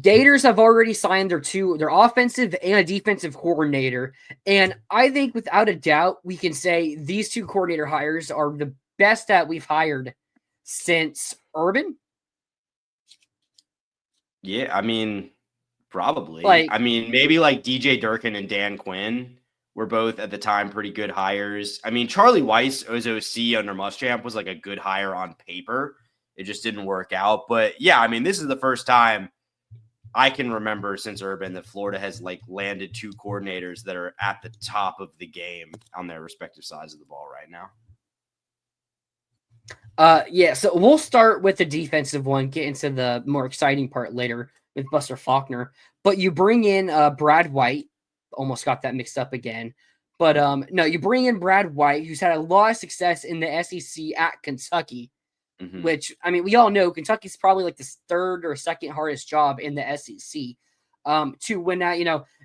Gators have already signed their offensive and a defensive coordinator. And I think without a doubt, we can say these two coordinator hires are the best that we've hired since Urban. Yeah, I mean, probably. Like, I mean, maybe like DJ Durkin and Dan Quinn were both at the time pretty good hires. I mean, Charlie Weiss as OC under Muschamp was like a good hire on paper. It just didn't work out. But yeah, I mean, this is the first time I can remember since Urban that Florida has like landed two coordinators that are at the top of the game on their respective sides of the ball right now. Yeah, so we'll start with the defensive one, get into the more exciting part later with Buster Faulkner. But you bring in Brad White. Almost got that mixed up again. But no, you bring in Brad White, who's had a lot of success in the SEC at Kentucky, which, I mean, we all know Kentucky's probably like the third or second hardest job in the SEC to win that,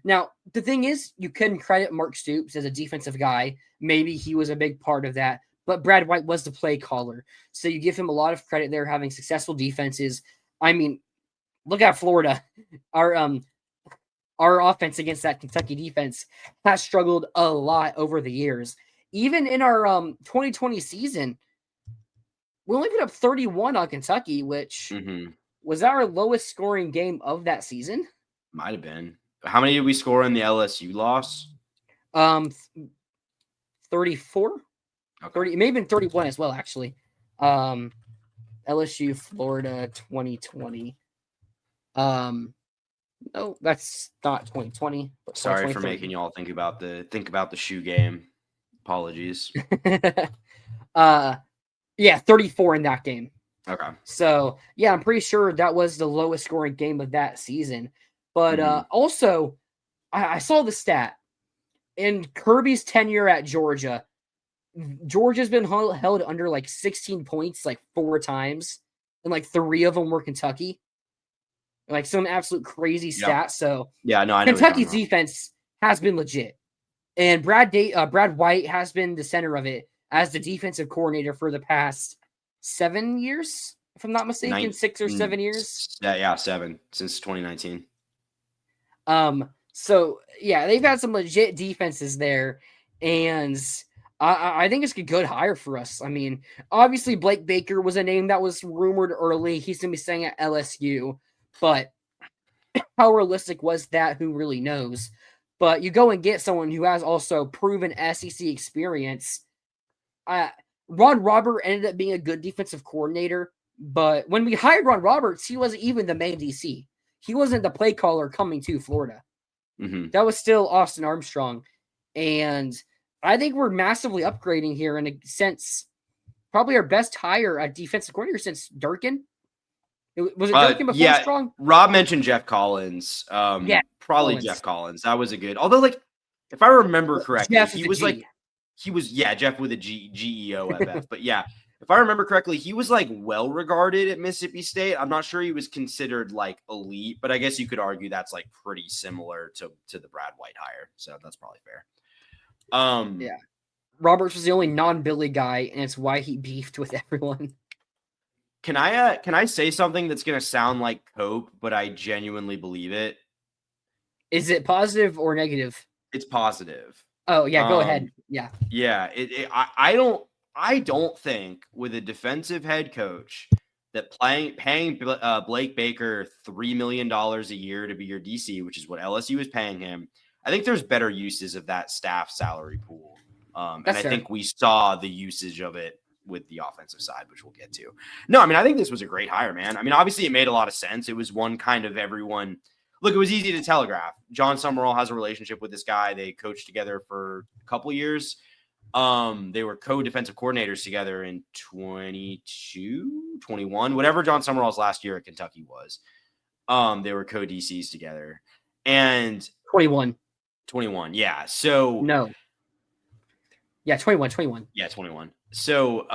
Now, the thing is, you couldn't credit Mark Stoops as a defensive guy. Maybe he was a big part of that. But Brad White was the play caller. So you give him a lot of credit there, having successful defenses. I mean, look at Florida. Our offense against that Kentucky defense has struggled a lot over the years. Even in our 2020 season, we only put up 31 on Kentucky, which was our lowest scoring game of that season. Might have been. How many did we score in the LSU loss? 34. Okay. 30, it may have been 31 as well, actually. LSU, Florida, 2020. No, that's not 2020. Sorry for making y'all think about the shoe game. Apologies. Yeah, 34 in that game. Okay. So yeah, I'm pretty sure that was the lowest scoring game of that season. But also, I saw the stat in Kirby's tenure at Georgia. Georgia's been held under like 16 points like 4 times, and like 3 of them were Kentucky. Like some absolute crazy stats. Yep. So yeah, no, I know Kentucky's defense has been legit, and Brad White has been the center of it as the defensive coordinator for the past 7 years, if I'm not mistaken, 6 or 7 years. Yeah, 7 since 2019. So yeah, they've had some legit defenses there, and I think it's a good hire for us. I mean, obviously Blake Baker was a name that was rumored early. He's going to be staying at LSU, but how realistic was that? Who really knows? But you go and get someone who has also proven SEC experience. Ron Robert ended up being a good defensive coordinator, but when we hired Ron Roberts, he wasn't even the main DC. He wasn't the play caller coming to Florida. That was still Austin Armstrong, and I think we're massively upgrading here in a sense. Probably our best hire at defensive coordinator since Durkin. Was it Durkin before Strong? Rob mentioned Jeff Collins. Probably Collins. Jeff Collins. That was a good. Although, like, if I remember correctly, Jeff he was Jeff with a GEOFF. But yeah, if I remember correctly, he was like well regarded at Mississippi State. I'm not sure he was considered like elite, but I guess you could argue that's like pretty similar to the Brad White hire. So that's probably fair. Yeah, Roberts was the only non-Billy guy, and it's why he beefed with everyone. Can I say something that's gonna sound like cope, but I genuinely believe it? Is it positive or negative? It's positive. Oh yeah, go ahead. Yeah. Yeah. I don't think with a defensive head coach that paying Blake Baker $3 million a year to be your DC, which is what LSU is paying him. I think there's better uses of that staff salary pool. And I think we saw the usage of it with the offensive side, which we'll get to. No, I mean, I think this was a great hire, man. I mean, obviously it made a lot of sense. It was one kind of everyone. Look, it was easy to telegraph. John Sumrall has a relationship with this guy. They coached together for a couple years. They were co-defensive coordinators together in 22, 21, whatever John Sumrall's last year at Kentucky was. They were co-DCs together. And 21. Yeah. So no. Yeah, 21. Yeah, 21. So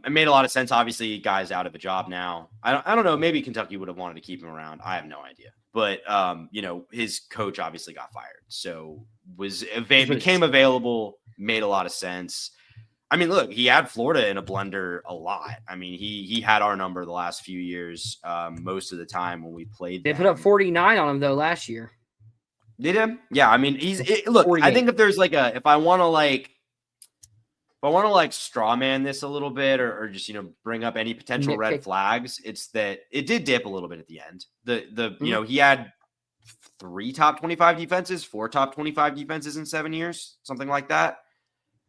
it made a lot of sense. Obviously, guy's out of a job now. I don't know. Maybe Kentucky would have wanted to keep him around. I have no idea. But his coach obviously got fired. So became available, made a lot of sense. I mean, look, he had Florida in a blender a lot. I mean, he had our number the last few years, most of the time when we played. They put up 49 on him though last year. Did him? Yeah. I mean, look. 48. I think if there's like if I want to straw man this a little bit, or just bring up any potential red flags, it's that it did dip a little bit at the end. He had 3 top 25 defenses, 4 top 25 defenses in 7 years, something like that.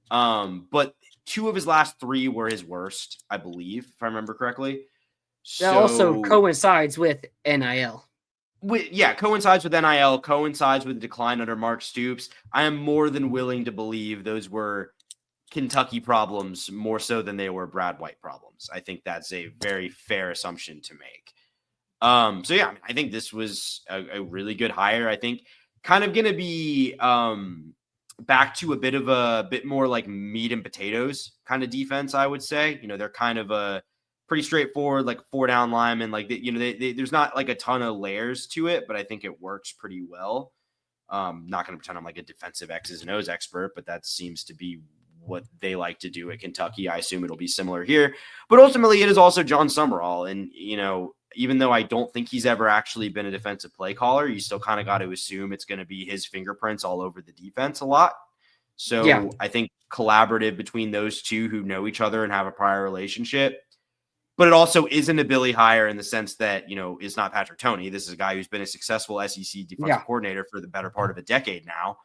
But 2 of his last 3 were his worst, I believe, if I remember correctly. That also coincides with NIL. Coincides with NIL, coincides with the decline under Mark Stoops. I am more than willing to believe those were Kentucky problems more so than they were Brad White problems. I think that's a very fair assumption to make. I think this was a really good hire. I think kind of going to be back to a bit more like meat and potatoes kind of defense, I would say. They're kind of a pretty straightforward, like 4-down linemen. Like, there's not like a ton of layers to it, but I think it works pretty well. Not going to pretend I'm like a defensive X's and O's expert, but that seems to be what they like to do at Kentucky. I assume it'll be similar here, but ultimately it is also John Sumrall. And, even though I don't think he's ever actually been a defensive play caller, you still kind of got to assume it's going to be his fingerprints all over the defense a lot. So yeah. I think collaborative between those two who know each other and have a prior relationship, but it also isn't a Billy hire in the sense that, it's not Patrick Toney. This is a guy who's been a successful SEC defensive coordinator for the better part of a decade now.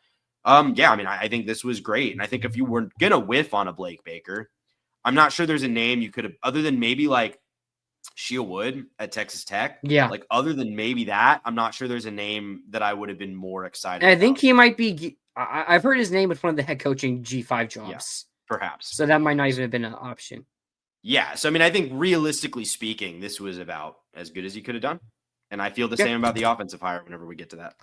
I think this was great. And I think if you were going to whiff on a Blake Baker, I'm not sure there's a name you could have, other than maybe like Sheil Wood at Texas Tech. Yeah. Like other than maybe that, I'm not sure there's a name that I would have been more excited about. I think he might be, I've heard his name with one of the head coaching G5 jobs. Yeah, perhaps. So that might not even have been an option. Yeah. So, I think realistically speaking, this was about as good as he could have done. And I feel the same about the offensive hire whenever we get to that.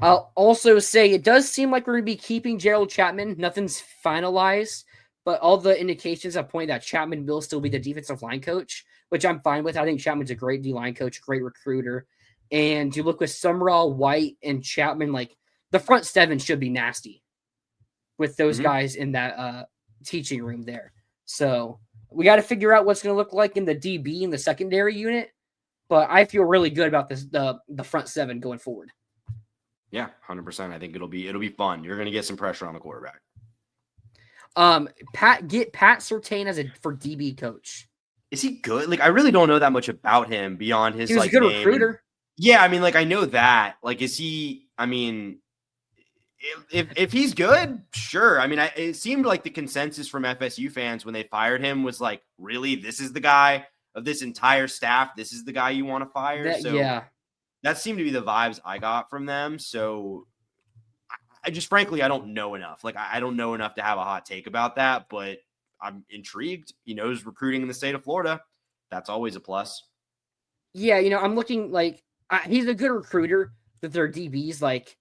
I'll also say it does seem like we're going to be keeping Gerald Chapman. Nothing's finalized, but all the indications have pointed that Chapman will still be the defensive line coach, which I'm fine with. I think Chapman's a great D-line coach, great recruiter. And you look with Sumrall, White, and Chapman, like the front 7 should be nasty with those guys in that teaching room there. So we got to figure out what's going to look like in the DB and the secondary unit. But I feel really good about this the front 7 going forward. Yeah, 100%. I think it'll be fun. You're going to get some pressure on the quarterback. Pat Surtain for DB coach. Is he good? Like, I really don't know that much about him beyond his. He was a good recruiter. Yeah, I know that. Like, is he? If he's good, sure. It seemed like the consensus from FSU fans when they fired him was like, really, this is the guy of this entire staff. This is the guy you want to fire. That seemed to be the vibes I got from them. So I just, frankly, I don't know enough. Like, I don't know enough to have a hot take about that, but I'm intrigued. He knows recruiting in the state of Florida. That's always a plus. Yeah. I'm looking like he's a good recruiter that their DBs. Like,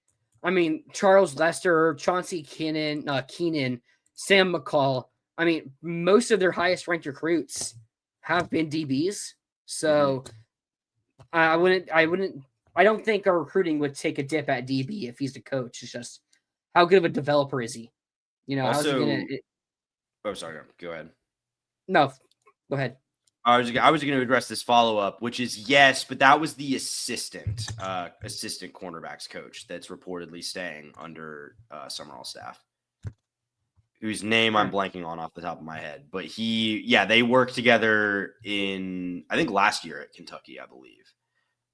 Charles Lester, Chauncey Keenan, Sam McCall. Most of their highest ranked recruits have been DBs. So I don't think our recruiting would take a dip at DB if he's the coach. It's just how good of a developer is he? Also, sorry. Go ahead. No, go ahead. I was going to address this follow-up, which is yes, but that was the assistant cornerbacks coach that's reportedly staying under Sumrall staff, whose name I'm blanking on off the top of my head. But they worked together in, I think, last year at Kentucky, I believe.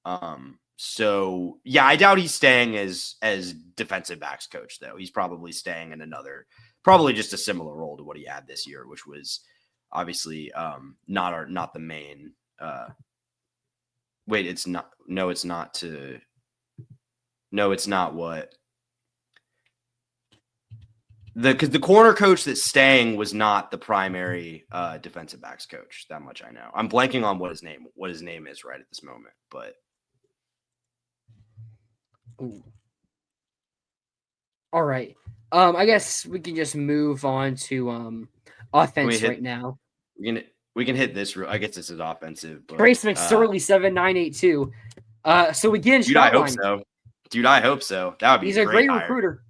I doubt he's staying as defensive backs coach, though. He's probably staying in probably just a similar role to what he had this year, which was obviously not the main. It's not what because the corner coach that's staying was not the primary defensive backs coach. That much I know. I'm blanking on what his name is right at this moment, but. Ooh. All right. I guess we can just move on to offense right now. We can hit this. I guess this is offensive. But, Trace McSorley 7982. So again, dude, I hope so. That would be. He's a great recruiter.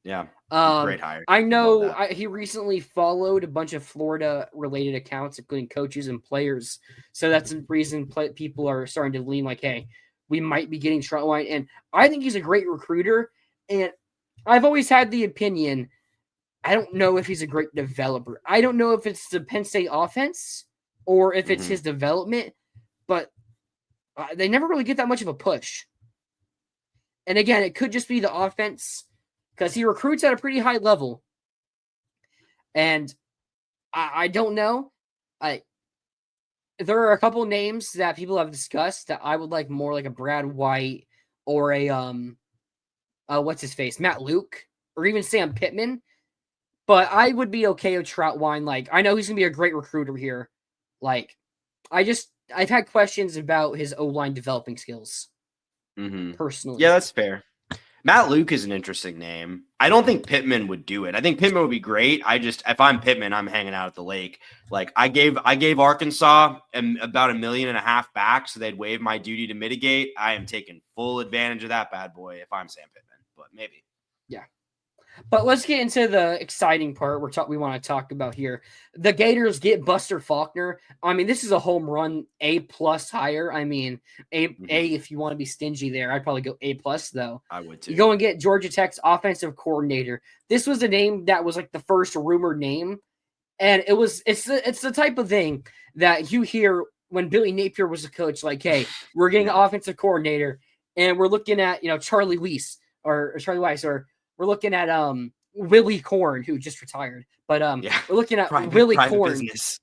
Yeah. Great hire. I Love know that. he recently followed a bunch of Florida-related accounts, including coaches and players. So that's the reason people are starting to lean like, hey, we might be getting Troutwine. And I think he's a great recruiter. And I've always had the opinion, I don't know if he's a great developer. I don't know if it's the Penn State offense or if it's his development, but they never really get that much of a push. And again, it could just be the offense because he recruits at a pretty high level. And I don't know. There are a couple names that people have discussed that I would like more like a Brad White or a what's his face, Matt Luke, or even Sam Pittman. But I would be okay with Troutwine. Like, I know he's gonna be a great recruiter here. Like, I've had questions about his O-line developing skills. Personally. Yeah, that's fair. Matt Luke is an interesting name. I don't think Pittman would do it. I think Pittman would be great. If I'm Pittman, I'm hanging out at the lake. Like I gave Arkansas about $1.5 million back, so they'd waive my duty to mitigate. I am taking full advantage of that bad boy if I'm Sam Pittman, but maybe. Yeah. But let's get into the exciting part we want to talk about here. The Gators get Buster Faulkner. I mean, this is a home run, A+ hire. I mean, A if you want to be stingy there. I'd probably go A+ though. I would too. You go and get Georgia Tech's offensive coordinator. This was a name that was like the first rumored name, and it's the type of thing that you hear when Billy Napier was a coach. Like, hey, we're getting an offensive coordinator, and we're looking at Charlie Weiss or we're looking at Willie Korn, who just retired. But we're looking at Willie Korn. Business.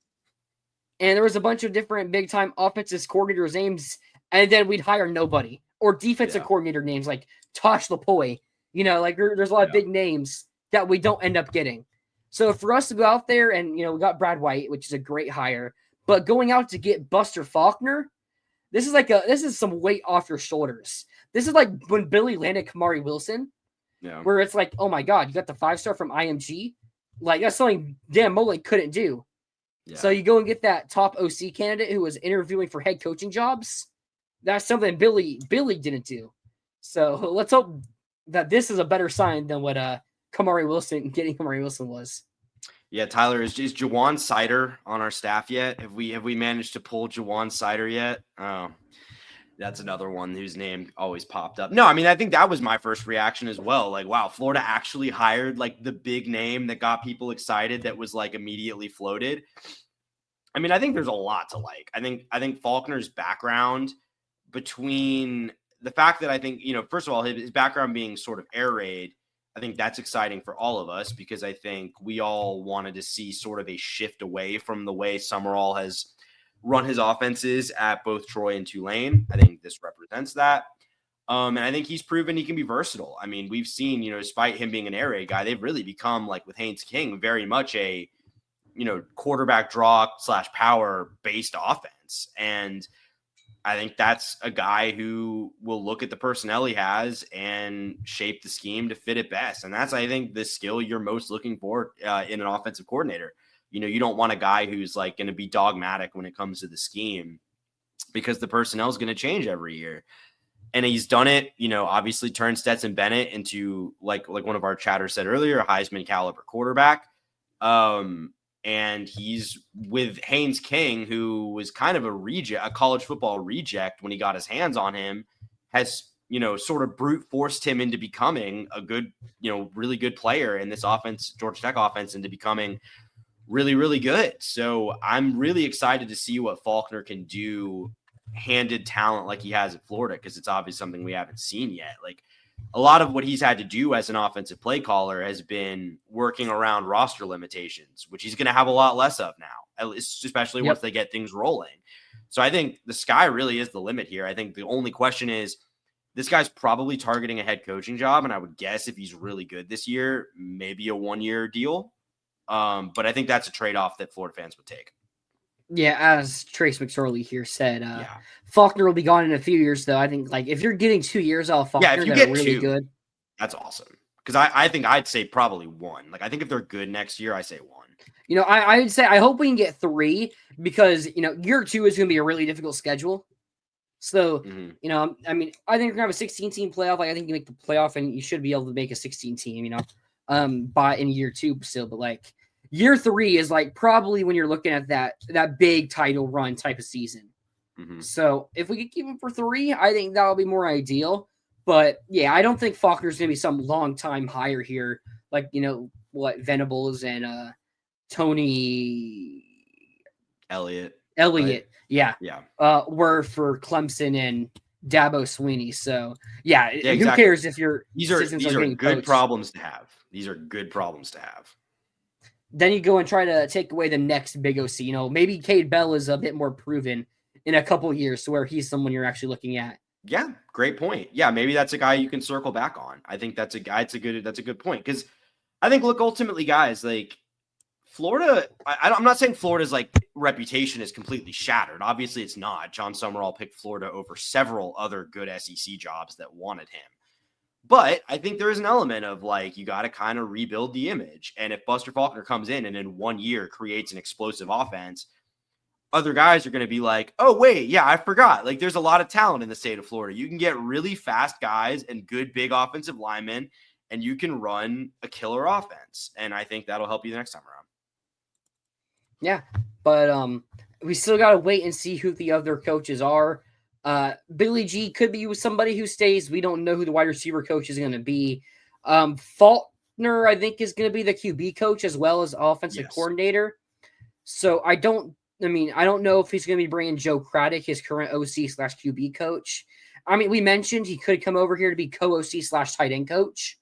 And there was a bunch of different big-time offensive coordinators' names, and then we'd hire nobody. Or defensive coordinator names like Tosh Lapoy. Like there's a lot of big names that we don't end up getting. So for us to go out there and, we got Brad White, which is a great hire, but going out to get Buster Faulkner, this is some weight off your shoulders. This is like when Billy landed Kamari Wilson. Yeah. Where it's like, oh my God, you got the 5-star from IMG. Like that's something Dan Mullen couldn't do. Yeah. So you go and get that top OC candidate who was interviewing for head coaching jobs. That's something Billy didn't do. So let's hope that this is a better sign than what getting Kamari Wilson was. Yeah, Tyler, is Jawan Sider on our staff yet? Have we managed to pull Jawan Sider yet? Oh. That's another one whose name always popped up. No, I mean, I think that was my first reaction as well. Like, wow, Florida actually hired like the big name that got people excited that was like immediately floated. I mean, I think there's a lot to like. I think Faulkner's background, between the fact that I think, first of all, his background being sort of air raid, I think that's exciting for all of us because I think we all wanted to see sort of a shift away from the way Sumrall has run his offenses at both Troy and Tulane. I think this represents that. And I think he's proven he can be versatile. I mean, we've seen, despite him being an air raid guy, they've really become, like with Haynes King, very much a, quarterback draw / power based offense. And I think that's a guy who will look at the personnel he has and shape the scheme to fit it best. And that's, I think, the skill you're most looking for in an offensive coordinator. You don't want a guy who's like going to be dogmatic when it comes to the scheme because the personnel is going to change every year. And he's done it, obviously turned Stetson Bennett into like one of our chatters said earlier, a Heisman caliber quarterback. And he's with Haynes King, who was kind of a college football reject when he got his hands on him, has, sort of brute forced him into becoming a good, really good player in this offense, Georgia Tech offense, into becoming really, really good. So I'm really excited to see what Faulkner can do handed talent like he has at Florida, because it's obviously something we haven't seen yet. Like a lot of what he's had to do as an offensive play caller has been working around roster limitations, which he's going to have a lot less of now, especially once they get things rolling. So I think the sky really is the limit here. I think the only question is, this guy's probably targeting a head coaching job. And I would guess if he's really good this year, maybe a 1-year deal. But I think that's a trade-off that Florida fans would take. Yeah, as Trace McSorley here said, Faulkner will be gone in a few years, though. I think, like, if you're getting 2 years out of Faulkner, if you get really 2, good. That's awesome. Because I think I'd say probably 1. Like, I think if they're good next year, I say 1. I would say I hope we can get 3 because, year 2 is going to be a really difficult schedule. So, I mean, I think we're going to have a 16-team playoff. Like, I think you make the playoff and you should be able to make a 16-team, by in year 2 still, but like year 3 is like probably when you're looking at that big title run type of season. Mm-hmm. So if we could keep him for 3, I think that'll be more ideal. But yeah, I don't think Faulkner's gonna be some long time hire here, like what Venables and Tony Elliott, Elliott, right? were for Clemson and Dabo Sweeney. So yeah, who exactly. cares if your These are getting good poached? problems to have. These are good problems to have. Then you go and try to take away the next big OC. Maybe Cade Bell is a bit more proven in a couple years to where he's someone you're actually looking at. Yeah, great point. Yeah, maybe that's a guy you can circle back on. I think that's a good point, because I think, look, ultimately, guys, like Florida, I'm not saying Florida's like reputation is completely shattered. Obviously, it's not. John Sumrall picked Florida over several other good SEC jobs that wanted him. But I think there is an element of like, you got to kind of rebuild the image. And if Buster Faulkner comes in and in 1 year creates an explosive offense, other guys are going to be like, oh, wait, yeah, I forgot. Like, there's a lot of talent in the state of Florida. You can get really fast guys and good big offensive linemen, and you can run a killer offense. And I think that'll help you the next time around. Yeah, but we still got to wait and see who the other coaches are. Billy G could be with somebody who stays. We don't know who the wide receiver coach is going to be. Faulkner, I think, is going to be the QB coach as well as offensive coordinator. So I don't know if he's going to be bringing Joe Craddock, his current OC/QB coach. I mean, we mentioned he could come over here to be co-OC/tight end coach,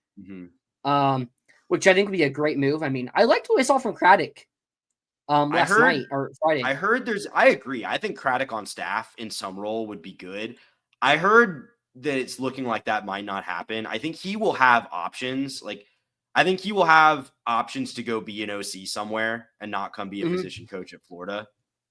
which I think would be a great move. I mean, I liked what I saw from Craddock last night or Friday. I agree. I think Craddock on staff in some role would be good. I heard that it's looking like that might not happen. I think he will have options. Like, I think he will have options to go be an OC somewhere and not come be a position coach at Florida.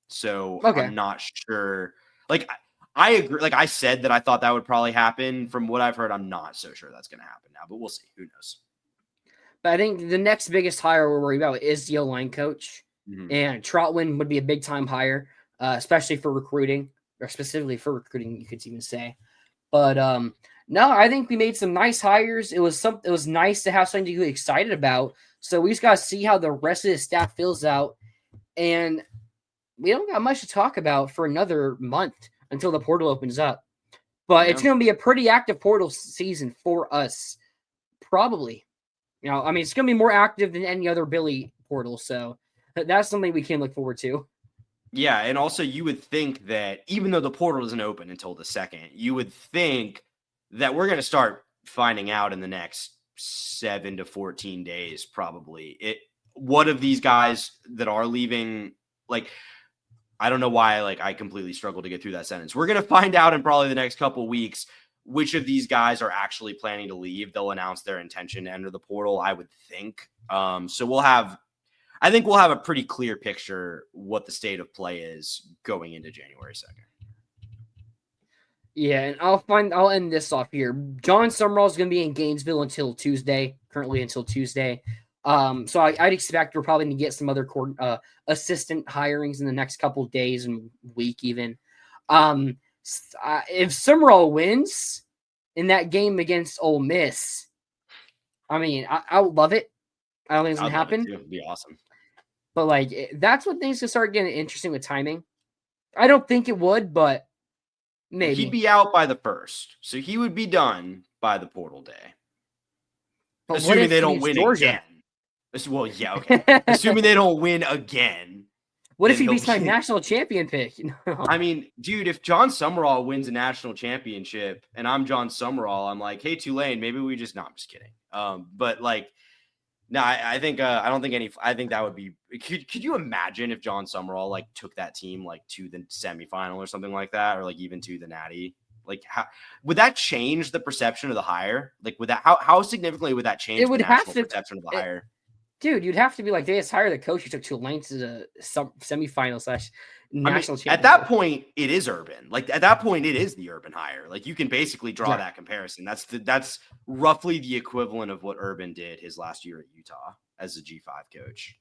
So I'm not sure. Like, I agree. Like I said that I thought that would probably happen. From what I've heard, I'm not so sure that's going to happen now, but we'll see. Who knows? But I think the next biggest hire we're worried about is the O-line coach. And Trotwin would be a big time hire, especially for recruiting, or specifically for recruiting, you could even say. But no, I think we made some nice hires. It was nice to have something to get excited about. So we just got to see how the rest of the staff fills out. And we don't got much to talk about for another month until the portal opens up. But it's going to be a pretty active portal season for us, probably. I mean, it's going to be more active than any other Billy portal. So that's something we can look forward to. Yeah, and also you would think that even though the portal isn't open until the 2nd, you would think that we're going to start finding out in the next 7 to 14 days, probably. What of these guys that are leaving, like, I don't know why, like, I completely struggle to get through that sentence. We're going to find out in probably the next couple of weeks which of these guys are actually planning to leave. They'll announce their intention to enter the portal, I would think. So I think we'll have a pretty clear picture what the state of play is going into January 2nd. Yeah, and I'll end this off here. John Sumrall is going to be in Gainesville until Tuesday, currently until Tuesday. So I'd expect we're probably going to get some other assistant hirings in the next couple of days and week even. If Sumrall wins in that game against Ole Miss, I mean, I would love it. I don't think it's going to happen. It would be awesome. But like, that's when things can start getting interesting with timing. I don't think it would, but maybe. He'd be out by the 1st, so he would be done by the portal day. But assuming they don't win again. Well, yeah, okay. Assuming they don't win again. What if he beats my national champion pick? I mean, dude, if John Sumrall wins a national championship and I'm John Sumrall, I'm like, hey, Tulane, maybe we just, no, I'm just kidding. But like, no, I think I don't think I think that would be. Could you imagine if John Sumrall like took that team like to the semifinal or something like that, or like even to the Natty? Like, how would that change the perception of the hire? Like, would that how significantly would that change the national perception of the hire? Dude, you'd have to be like, they just hired the coach who took Tulane to the semifinal/national championship. At that point, it is Urban. Like at that point, it is the Urban hire. Like you can basically draw that comparison. That's roughly the equivalent of what Urban did his last year at Utah as a G5 coach.